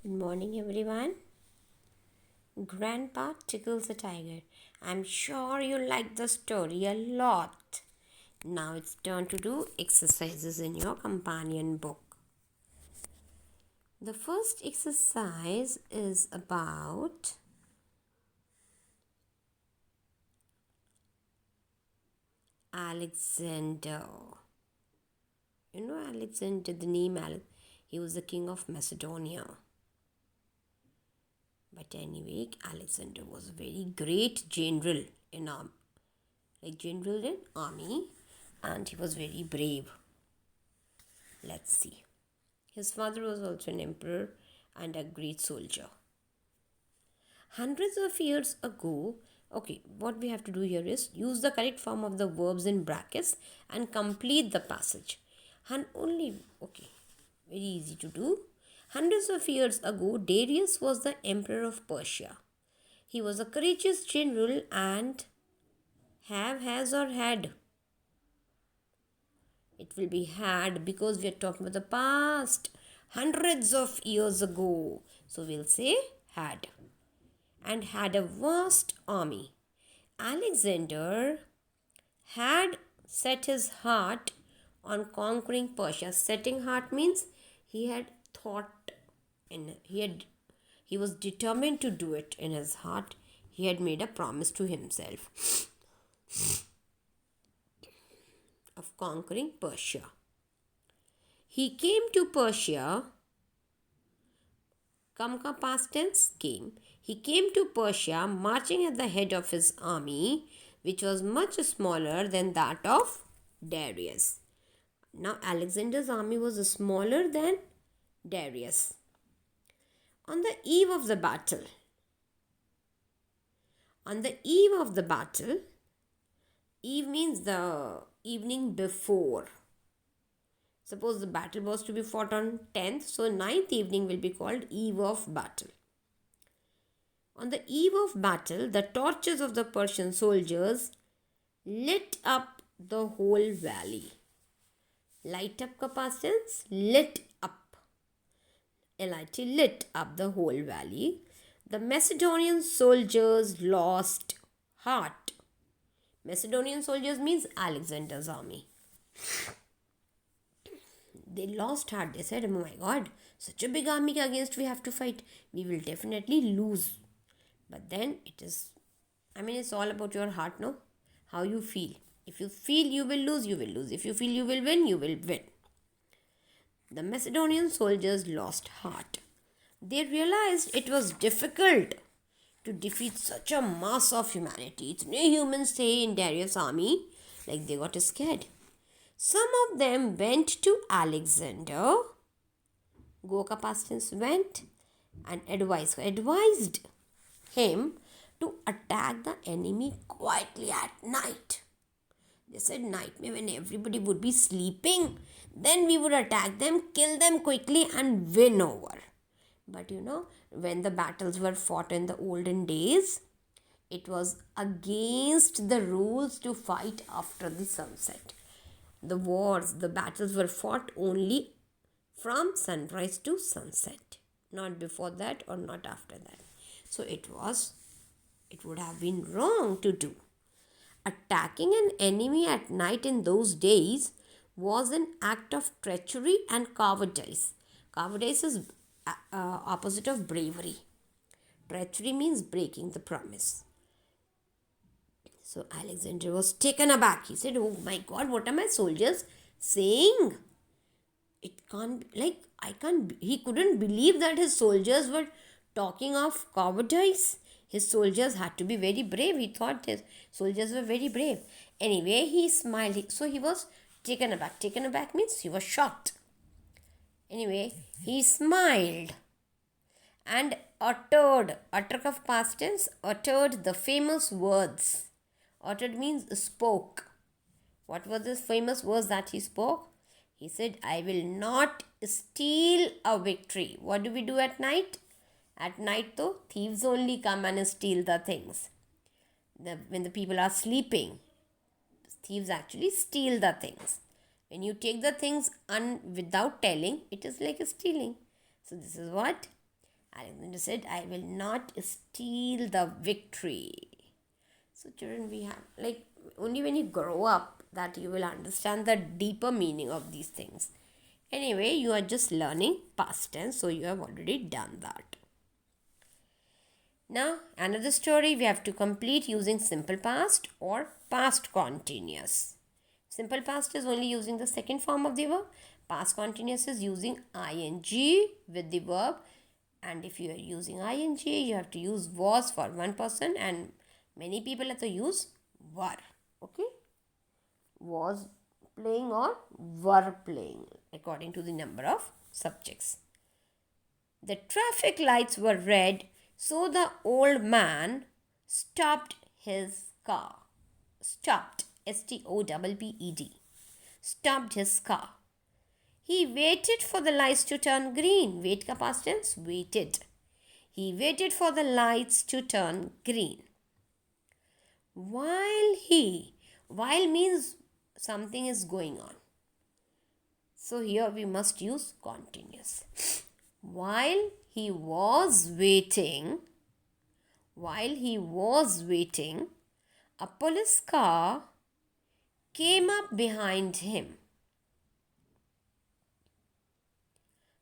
Good morning, everyone. Grandpa tickles a tiger. I'm sure you like the story a lot. Now it's turn to do exercises in your companion book. The first exercise is about Alexander. You know Alexander, the name Alex. He was the king of Macedonia. But anyway, Alexander was a very great general in army, and he was very brave. Let's see. His father was also an emperor and a great soldier. Hundreds of years ago, okay, what we have to do here is use the correct form of the verbs in brackets and complete the passage. Okay, very easy to do. Hundreds of years ago, Darius was the emperor of Persia. He was a courageous general and has or had. It will be had because we are talking about the past. Hundreds of years ago. So we'll say had. And had a vast army. Alexander had set his heart on conquering Persia. Setting heart means he had thought in he was determined to do it in his heart. He had made a promise to himself of conquering Persia. He came to Persia. Come ka past tense came. He came to Persia marching at the head of his army, which was much smaller than that of Darius. Now Alexander's army was smaller than Darius. On the eve of the battle, eve means the evening before. Suppose the battle was to be fought on 10th, so 9th evening will be called eve of battle. On the eve of battle, the torches of the Persian soldiers lit up the whole valley. Light up ka past tense, lit up. L-I-T, lit up the whole valley. The Macedonian soldiers lost heart. Macedonian soldiers means Alexander's army. They lost heart. They said, oh my God, such a big army against we have to fight. We will definitely lose. But then it's all about your heart, no? How you feel. If you feel you will lose, you will lose. If you feel you will win, you will win. The Macedonian soldiers lost heart. They realized it was difficult to defeat such a mass of humanity. It's no humans say in Darius' army, like they got scared. Some of them went to Alexander. Go ka past tense went and advised him to attack the enemy quietly at night. They said night when everybody would be sleeping, then we would attack them, kill them quickly and win over. But when the battles were fought in the olden days, it was against the rules to fight after the sunset. The battles were fought only from sunrise to sunset, not before that or not after that. So it would have been wrong to do. Attacking an enemy at night in those days was an act of treachery and cowardice. Cowardice is opposite of bravery. Treachery means breaking the promise. So Alexander was taken aback. He said, oh my God, what are my soldiers saying? He couldn't believe that his soldiers were talking of cowardice. His soldiers had to be very brave. He thought his soldiers were very brave. Anyway, he smiled. So he was taken aback. Taken aback means he was shocked. Anyway, he smiled and uttered the famous words. Uttered means spoke. What were the famous words that he spoke? He said, I will not steal a victory. What do we do at night? At night, though, thieves only come and steal the things. When the people are sleeping, thieves actually steal the things. When you take the things without telling, it is like stealing. So this is what Alexander said, I will not steal the victory. So children, we have, like, only when you grow up that you will understand the deeper meaning of these things. Anyway, you are just learning past tense, so you have already done that. Now, another story we have to complete using simple past or past continuous. Simple past is only using the second form of the verb. Past continuous is using ing with the verb. And if you are using ing, you have to use was for one person, and many people have to use were. Okay? Was playing or were playing according to the number of subjects. The traffic lights were red, so the old man stopped his car. Stopped, STOPPED. Stopped his car. He waited for the lights to turn green. Wait ka past tense, waited. He waited for the lights to turn green. While means something is going on. So here we must use continuous. While he was waiting, a police car came up behind him.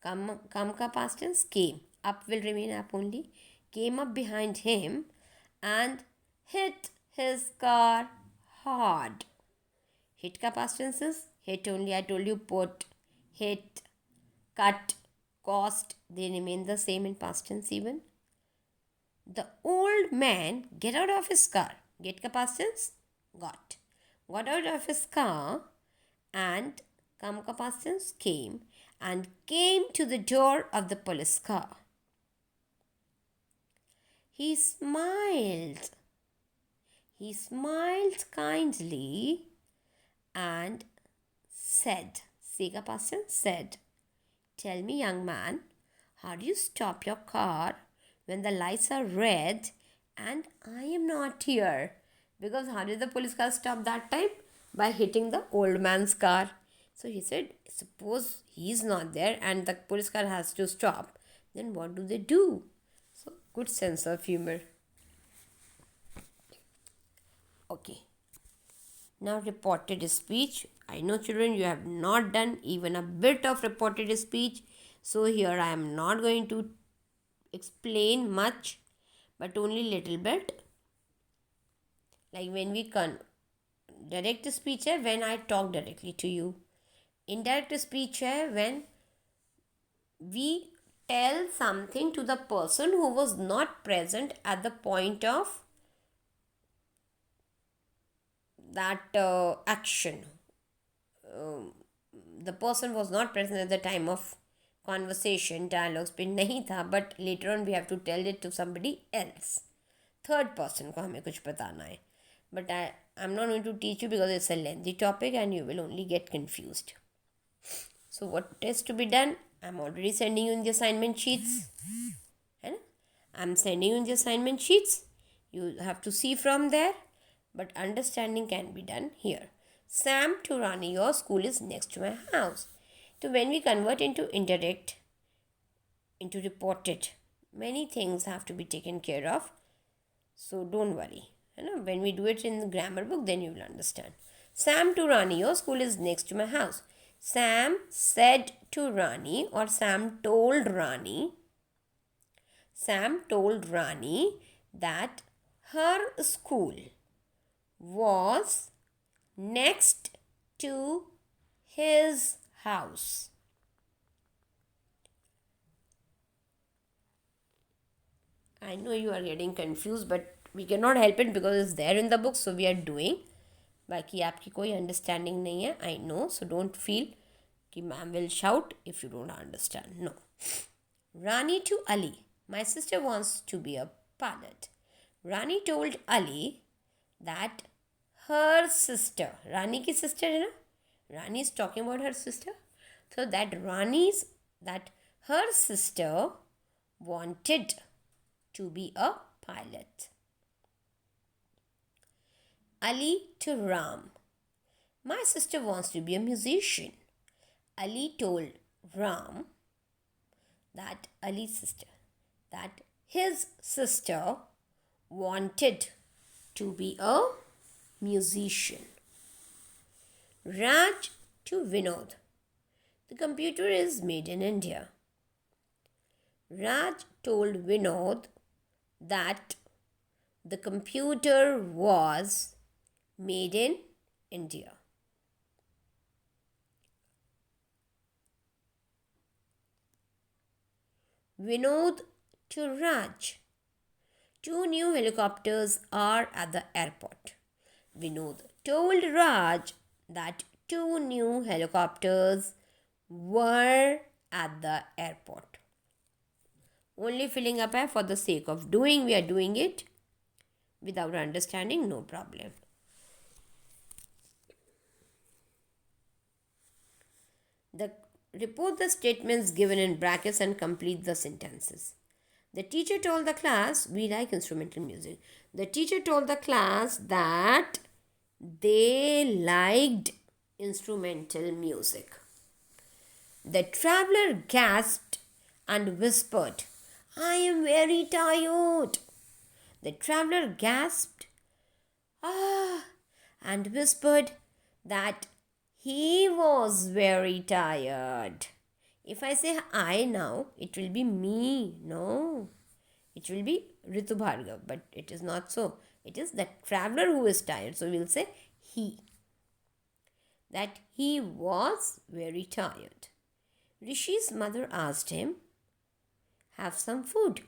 Come ka past tense, came. Up will remain up only. Came up behind him and hit his car hard. Hit ka past tense is hit only. I told you put, hit, cut, cost. They remain the same in past tense even. The old man get out of his car. Get ka past tense? Got. Got out of his car and come ka past tense, came, and came to the door of the police car. He smiled. He smiled kindly and said, say ka past tense, said, tell me, young man, how do you stop your car when the lights are red and I am not here? Because how did the police car stop that time? By hitting the old man's car. So he said, suppose he is not there and the police car has to stop, then what do they do? So, good sense of humor. Okay. Now, reported speech. I know, children, you have not done even a bit of reported speech. So, here I am not going to explain much, but only little bit. Like when we direct speech hai when I talk directly to you. Indirect speech hai when we tell something to the person who was not present at the point of that action. The person was not present at the time of conversation, dialogue पे नहीं था, but later on we have to tell it to somebody else. Third person को हमें कुछ बताना है. But I'm not going to teach you because it's a lengthy topic and you will only get confused. So what is to be done? I'm already sending you in the assignment sheets. I'm sending you in the assignment sheets. You have to see from there. But understanding can be done here. Sam to Rani, your school is next to my house. So when we convert into indirect, into reported, many things have to be taken care of. So don't worry. When we do it in the grammar book, then you will understand. Sam to Rani, your school is next to my house. Sam said to Rani, or Sam told Rani. Sam told Rani that her school was next to his house. I know you are getting confused, but we cannot help it because it's there in the book, so we are doing. बाकी आपकी कोई understanding नहीं है, I know, so don't feel कि ma'am will shout if you don't understand. No. Rani to Ali, my sister wants to be a pilot. Rani told Ali that her sister, Rani की sister है ना, Rani is talking about her sister, so that her sister wanted to be a pilot. Ali to Ram, my sister wants to be a musician. Ali told Ram that Ali's sister, that his sister wanted to be a musician. Raj to Vinod. The computer is made in India. Raj told Vinod that the computer was made in India. Vinod to Raj. Two new helicopters are at the airport. Vinod told Raj that two new helicopters were at the airport. Only filling up for the sake of doing, we are doing it without understanding, no problem. Report the statements given in brackets and complete the sentences. The teacher told the class, we like instrumental music. The teacher told the class that they liked instrumental music. The traveler gasped and whispered, I am very tired. The traveler gasped and whispered that he was very tired. If I say I now, it will be me. No, it will be Ritu Bhargav, but it is not so. It is the traveler who is tired. So we will say he. That he was very tired. Rishi's mother asked him, have some food.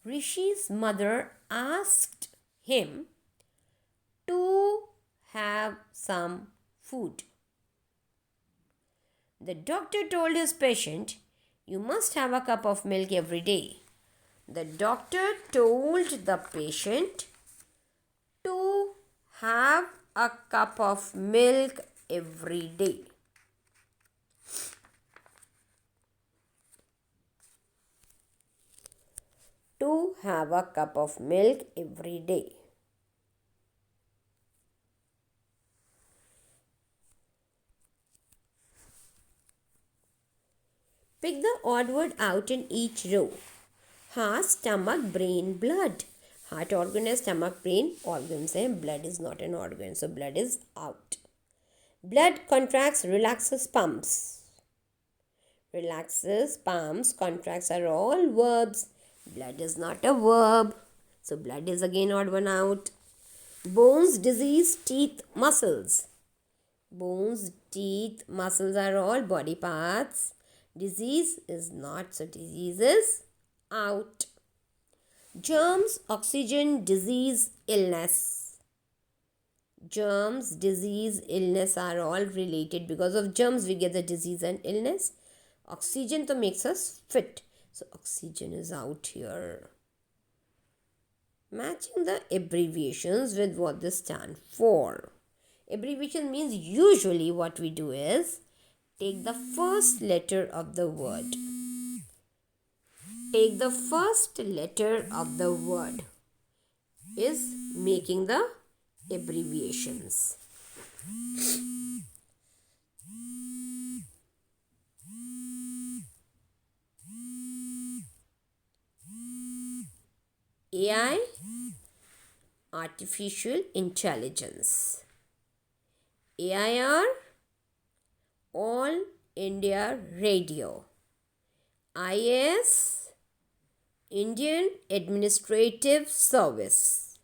Rishi's mother asked him to have some food. The doctor told his patient, you must have a cup of milk every day. The doctor told the patient to have a cup of milk every day. To have a cup of milk every day. Pick the odd word out in each row. Heart, stomach, brain, blood. Heart organ है, stomach, brain organs है. Blood is not an organ, so blood is out. Blood contracts, relaxes, pumps. Relaxes, pumps, contracts are all verbs. Blood is not a verb, so blood is again odd one out. Bones, disease, teeth, muscles. Bones, teeth, muscles are all body parts. Disease is not, so disease is out. Germs, oxygen, disease, illness. Germs, disease, illness are all related. Because of germs, we get the disease and illness. Oxygen to makes us fit. So oxygen is out here. Matching the abbreviations with what they stand for. Abbreviation means usually what we do is take the first letter of the word. Take the first letter of the word is making the abbreviations. AI, artificial intelligence. AIR, All India Radio. IAS, Indian Administrative Service.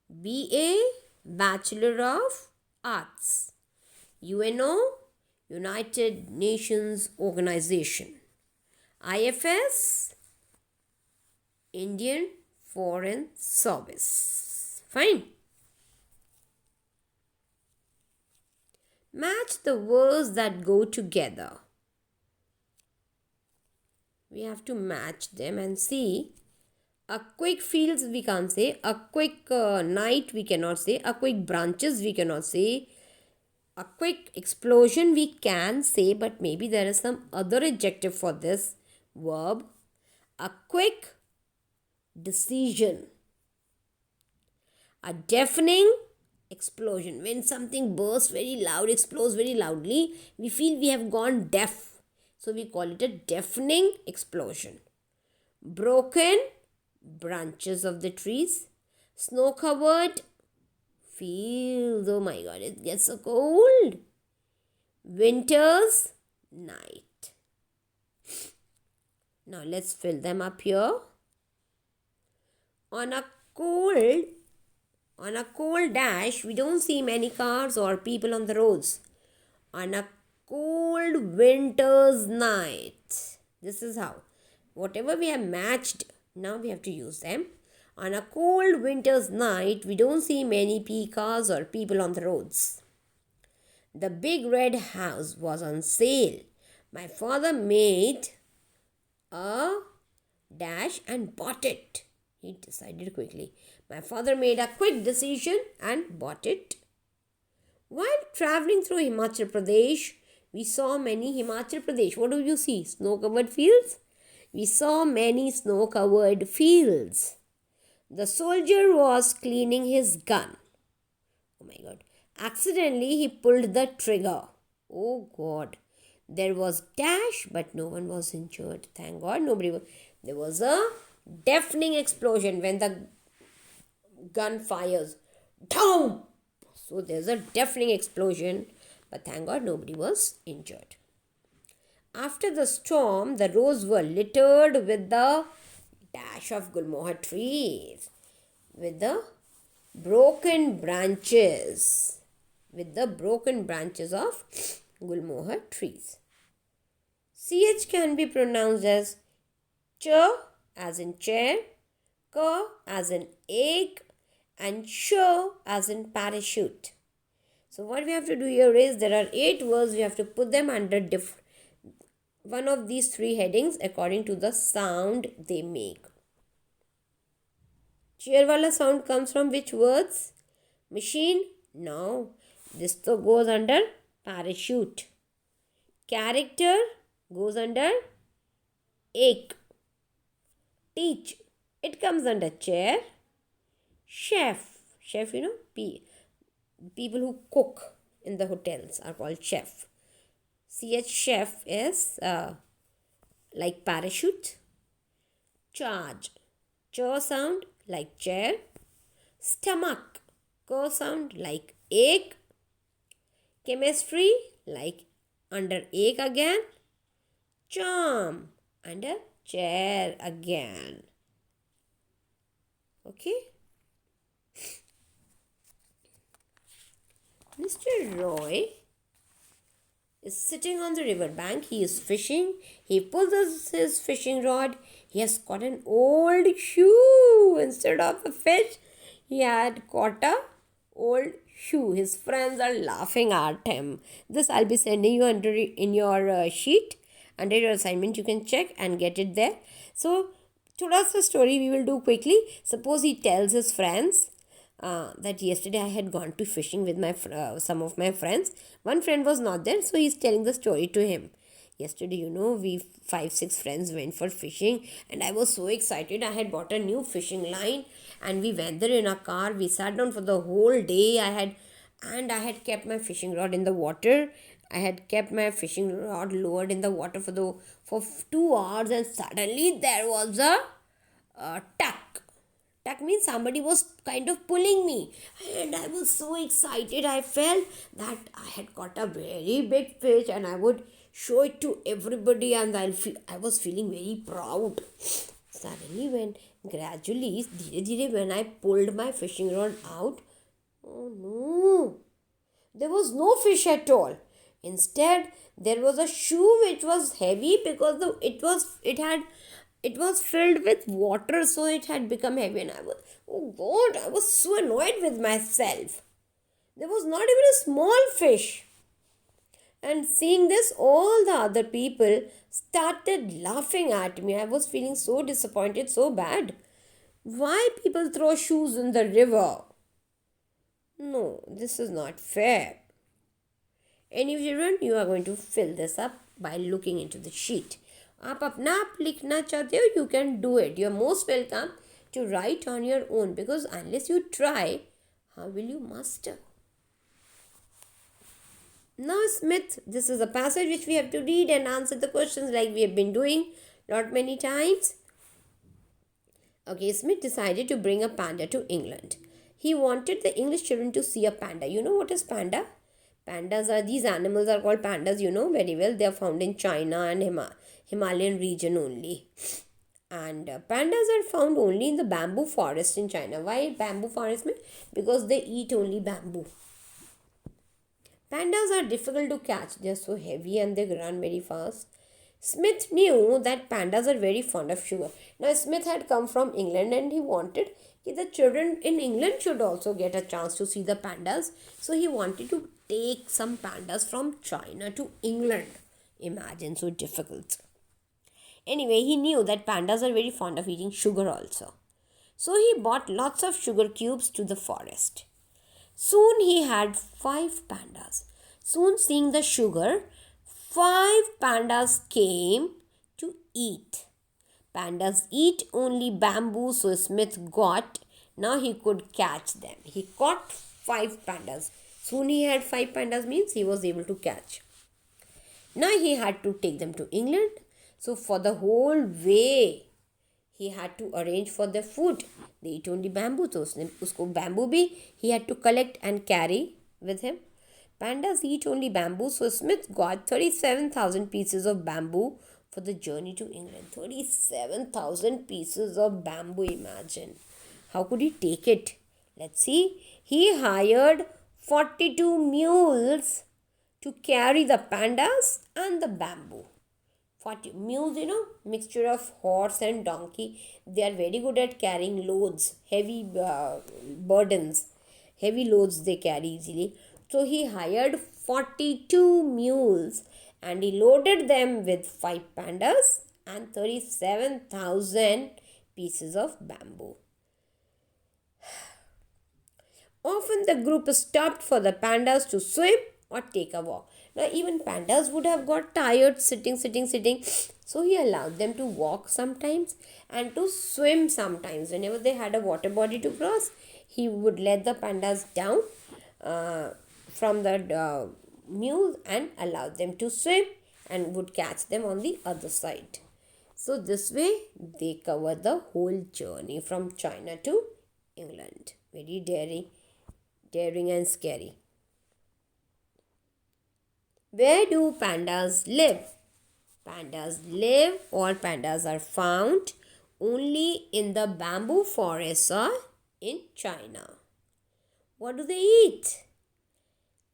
BA, Bachelor of Arts. UNO, United Nations Organization. IFS, Indian Foreign Service. Fine. Match the words that go together. We have to match them and see. A quick fields we can't say. A quick night we cannot say. A quick branches we cannot say. A quick explosion we can say, but maybe there is some other adjective for this verb. A quick decision. A deafening explosion. When something bursts very loud, explodes very loudly, we feel we have gone deaf. So we call it a deafening explosion. Broken branches of the trees, snow covered fields. Oh my god, it gets so cold. Winter's night. Now let's fill them up here. On a cold dash, we don't see many cars or people on the roads. On a cold winter's night. This is how. Whatever we have matched, now we have to use them. On a cold winter's night, we don't see many cars or people on the roads. The big red house was on sale. My father made a dash and bought it. He decided quickly. My father made a quick decision and bought it. While traveling through Himachal Pradesh, we saw many Himachal Pradesh. What do you see? Snow-covered fields? We saw many snow-covered fields. The soldier was cleaning his gun. Oh my god. Accidentally, he pulled the trigger. Oh god. There was dash, but no one was injured. Thank god, nobody was. There was a deafening explosion when the gun fires. Down! So there's a deafening explosion, but thank god nobody was injured. After the storm, the roads were littered with the dash of gulmohar trees, with the broken branches, of gulmohar trees. CH can be pronounced as ch as in chair, k as in egg, and sh as in parachute. So what we have to do here is there are 8 words. We have to put them under one of these 3 headings according to the sound they make. Chair wala sound comes from which words? Machine? No. This to goes under parachute. Character goes under egg. Teach. It comes under chair. Chef, people who cook in the hotels are called chef. CH chef is like parachute. Charge, ch sound like chair. Stomach, k sound like egg. Chemistry like under egg again. Charm under chair again. Okay. Mr. Roy is sitting on the river bank. He is fishing. He pulls his fishing rod. He has caught an old shoe. Instead of a fish, he had caught a old shoe. His friends are laughing at him. This I'll be sending you under in your sheet. Under your assignment, you can check and get it there. So, today's story we will do quickly. Suppose he tells his friends that yesterday I had gone to fishing with my some of my friends. One friend was not there, so he's telling the story to him. Yesterday, we 5-6 friends went for fishing, and I was so excited. I had bought a new fishing line, and we went there in a car. We sat down for the whole day. I had kept my fishing rod in the water. I had kept my fishing rod lowered in the water for 2 hours, and suddenly there was a tuck. Tuck means somebody was kind of pulling me, and I was so excited. I felt that I had caught a very big fish, and I would show it to everybody, and I was feeling very proud. Suddenly, when I pulled my fishing rod out, oh no, there was no fish at all. Instead, there was a shoe which was heavy because it was filled with water, so it had become heavy, and I was so annoyed with myself. There was not even a small fish. And seeing this, all the other people started laughing at me. I was feeling so disappointed, so bad. Why people throw shoes in the river? No, this is not fair. Any children, you are going to fill this up by looking into the sheet. आप अपना आप लिखना चाहते हो, you can do it. You are most welcome to write on your own, because unless you try, how will you master? Now, Smith, this is a passage which we have to read and answer the questions like we have been doing not many times. Okay, Smith decided to bring a panda to England. He wanted the English children to see a panda. You know what is panda? Pandas are these animals are called pandas, you know very well. They are found in China and Himalayan region only. And pandas are found only in the bamboo forest in China. Why bamboo forest? Because they eat only bamboo. Pandas are difficult to catch. They are so heavy and they run very fast. Smith knew that pandas are very fond of sugar. Now, Smith had come from England and he wanted that the children in England should also get a chance to see the pandas. So, he wanted to take some pandas from China to England. Imagine, so difficult. Anyway, he knew that pandas are very fond of eating sugar also. So, he bought lots of sugar cubes to the forest. Soon he had 5 pandas. Soon, seeing the sugar, 5 pandas came to eat. Pandas eat only bamboo, so Smith got. Now he could catch them. He caught 5 pandas. Soon he had 5 pandas, means he was able to catch. Now he had to take them to England. So for the whole way, he had to arrange for their food. They eat only bamboo, so usko bamboo bhi he had to collect and carry with him. Pandas eat only bamboo, so Smith got 37,000 pieces of bamboo for the journey to England. 37,000 pieces of bamboo, imagine. How could he take it? Let's see. He hired 42 mules to carry the pandas and the bamboo. 40 mules, mixture of horse and donkey. They are very good at carrying loads, heavy burdens, heavy loads they carry easily. So he hired 42 mules and he loaded them with 5 pandas and 37,000 pieces of bamboo. Often the group stopped for the pandas to swim or take a walk. Now even pandas would have got tired sitting. So he allowed them to walk sometimes and to swim sometimes. Whenever they had a water body to cross, he would let the pandas down from the mule and allow them to swim and would catch them on the other side. So this way they covered the whole journey from China to England. Very daring and scary. Where do pandas live? Pandas live or pandas are found only in the bamboo forests or in China. What do they eat?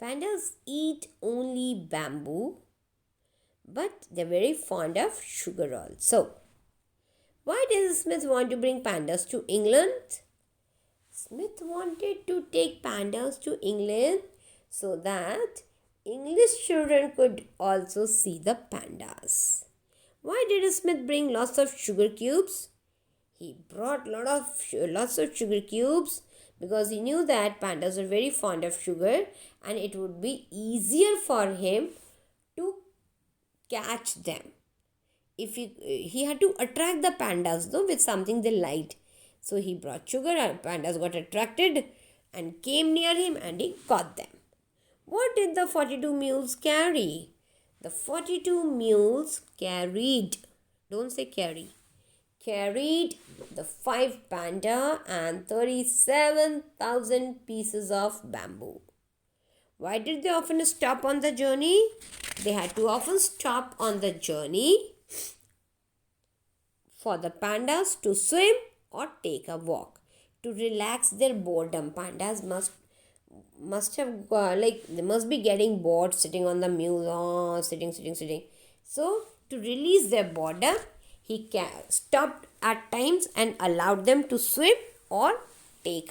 Pandas eat only bamboo, but they're very fond of sugar also. Why does Smith want to bring pandas to England? Smith wanted to take pandas to England so that English children could also see the pandas. Why did Smith bring lots of sugar cubes? He brought lots of sugar cubes because he knew that pandas are very fond of sugar and it would be easier for him to catch them. If he had to attract the pandas with something they liked. So he brought sugar and pandas got attracted and came near him and he caught them. What did the 42 mules carry? The 42 mules carried, don't say carried the 5 panda and 37,000 pieces of bamboo. Why did they often stop on the journey? They had to often stop on the journey for the pandas to swim or take a walk to relax their boredom. Pandas must have they must be getting bored sitting on the mule, sitting. So to release their boredom, he stopped at times and allowed them to swim or take a